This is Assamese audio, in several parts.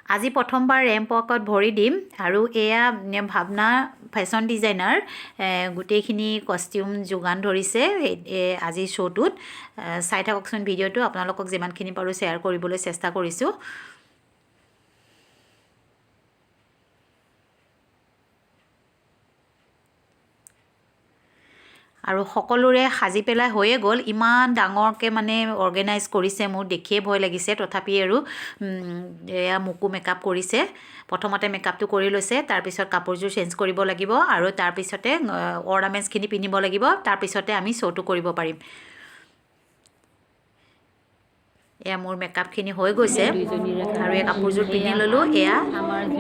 আজি প্ৰথমবাৰ ৰেম্প ৱাকত ভৰি দিম আৰু এয়া ভাৱনা ফেশ্বন ডিজাইনাৰ গোটেইখিনি কষ্টিউম যোগান ধৰিছে আজি শ্ব'টোত চাই থাককচোন ভিডিঅ'টো আপোনালোকক যিমানখিনি পাৰোঁ শ্বেয়াৰ কৰিবলৈ চেষ্টা কৰিছোঁ আৰু সকলোৰে সাজি পেলাই হৈয়ে গ'ল ইমান ডাঙৰকৈ মানে অৰ্গেনাইজ কৰিছে মোৰ দেখিয়ে ভয় লাগিছে তথাপি আৰু এয়া মোকো মেকআপ কৰিছে প্ৰথমতে মেকআপটো কৰি লৈছে তাৰপিছত কাপোৰযোৰ চেঞ্জ কৰিব লাগিব আৰু তাৰপিছতে অৰ্নামেণ্টছখিনি পিন্ধিব লাগিব তাৰপিছতে আমি শ্ব'টো কৰিব পাৰিম এয়া মোৰ মেকআপখিনি হৈ গৈছে আৰু এই কাপোৰযোৰ পিন্ধি ল'লোঁ এয়া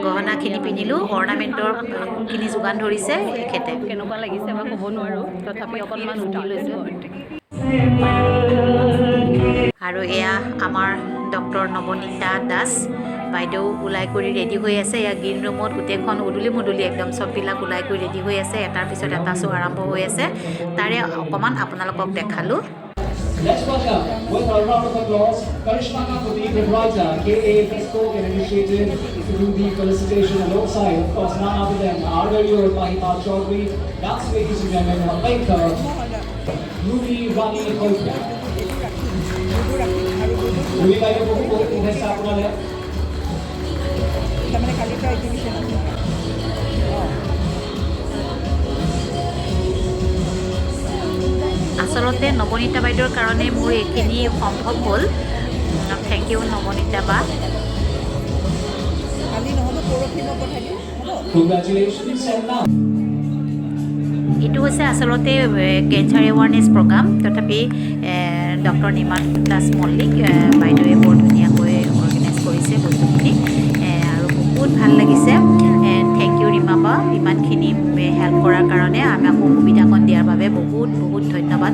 গহনাখিনি পিন্ধিলোঁ অৰ্নামেণ্টৰখিনি যোগান ধৰিছে এখেতে কেনেকুৱা লাগিছে মই ক'ব নোৱাৰোঁ তথাপি অকণমান উঠি লৈছে আৰু এয়া আমাৰ ডক্টৰ নৱনীতা দাস বাইদেউ ওলাই কৰি ৰেডি হৈ আছে এয়া গ্ৰীণ ৰুমত গোটেইখন উদুলি মুদুলি একদম চববিলাক ওলাই কৰি ৰেডি হৈ আছে এটাৰ পিছত এটা শ্ব' আৰম্ভ হৈ আছে তাৰে অকণমান আপোনালোকক দেখালোঁ Let's welcome, with a round of applause, Karishma Kapoor, the writer, K.A. Pesco, initiated to do the felicitation alongside, of course, none other than our very own Mahima Chaudhary, dance ladies and gentlemen, maker, Ruby Rani Kolka. Ruby Rani Kolka, इधर से आपने ले तमने खाली का एग्जीबिशन আচলতে নৱনীতা বাইদেউৰ কাৰণে মোৰ এইখিনি সম্ভৱ হ'ল থেংক ইউ নৱনীতা বা খালি নহ'ব পৰখি মই পঠাই দিম Congratulations and now. এইটো হৈছে আচলতে কেঞ্চাৰ এৱাৰনেছ প্ৰগ্ৰাম তথাপি ডক্টৰ নিমাত দাস মল্লিক বাইদেৱে বৰ ধুনীয়াকৈ অৰ্গেনাইজ কৰিছে বস্তুখিনি আৰু বহুত ভাল লাগিছে থেংক ইউ ৰীমা বা ইমানখিনি হেল্প কৰাৰ কাৰণে আমাক সুবিধাকণ দিয়াৰ বাবে বহুত বহুত ধন্যবাদ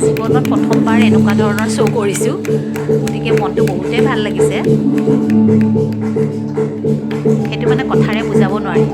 জীৱনত প্ৰথমবাৰ এনেকুৱা ধৰণৰ শ্ব' কৰিছোঁ গতিকে মনটো বহুতেই ভাল লাগিছে সেইটো মানে কথাৰে বুজাব নোৱাৰি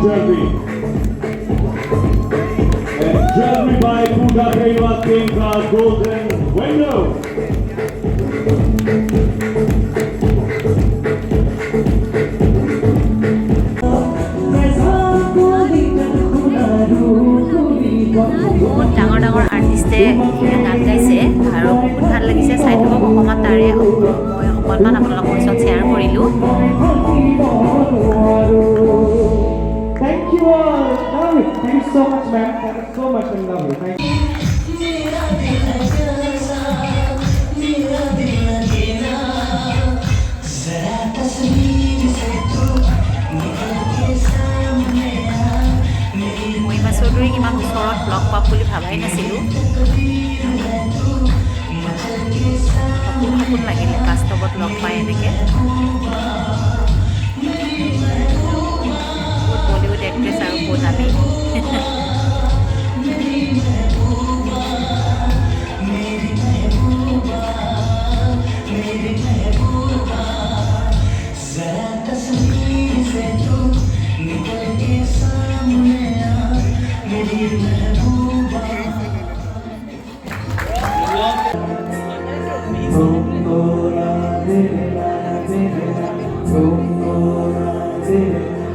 jewelry. And jewelry by Puja Prema Kenka Golden Window. বহুত ডাঙৰ ডাঙৰ আৰ্টিষ্টে গান গাইছে আৰু বহুত ভাল লাগিছে চাই থাকক অকণমান তাৰে মই অকণমান আপোনালোকৰ ওচৰত শ্বেয়াৰ কৰিলোঁ Thank you all. Lovely. Thank you so much, ma'am. Thank you so much, and lovely. Thank you. মহিমা চৌধুৰীক ইমান ওচৰত লগ পাম বুলি ভাবাই নাছিলোঁ সপোন সপোন লাগিলে বাস্তৱত লগ পাই এনেকৈ বলিউড এক্ট্ৰেছ আৰু বহুত আমি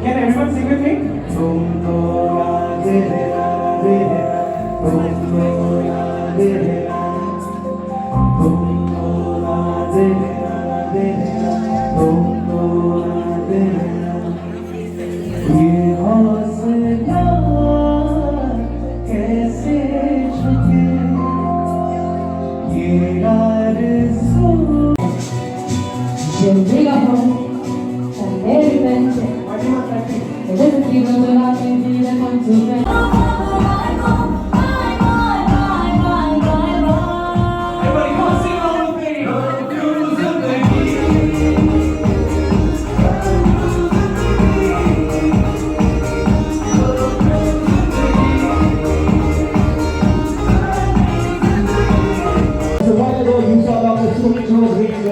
Can everyone sing with me? Everybody, come on, sing along with me.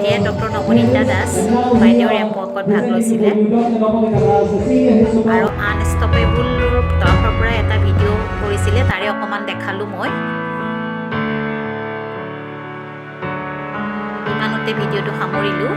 এয়া ডক্টৰ নৱনীতা দাস বাইদেউৰ এম্পকত ভাগ লৈছিলে আৰু আনষ্টপেবুলৰ তৰফৰ পৰা এটা ভিডিঅ' কৰিছিলে তাৰে অকণমান দেখালোঁ মই ইমানতে ভিডিঅ'টো সামৰিলোঁ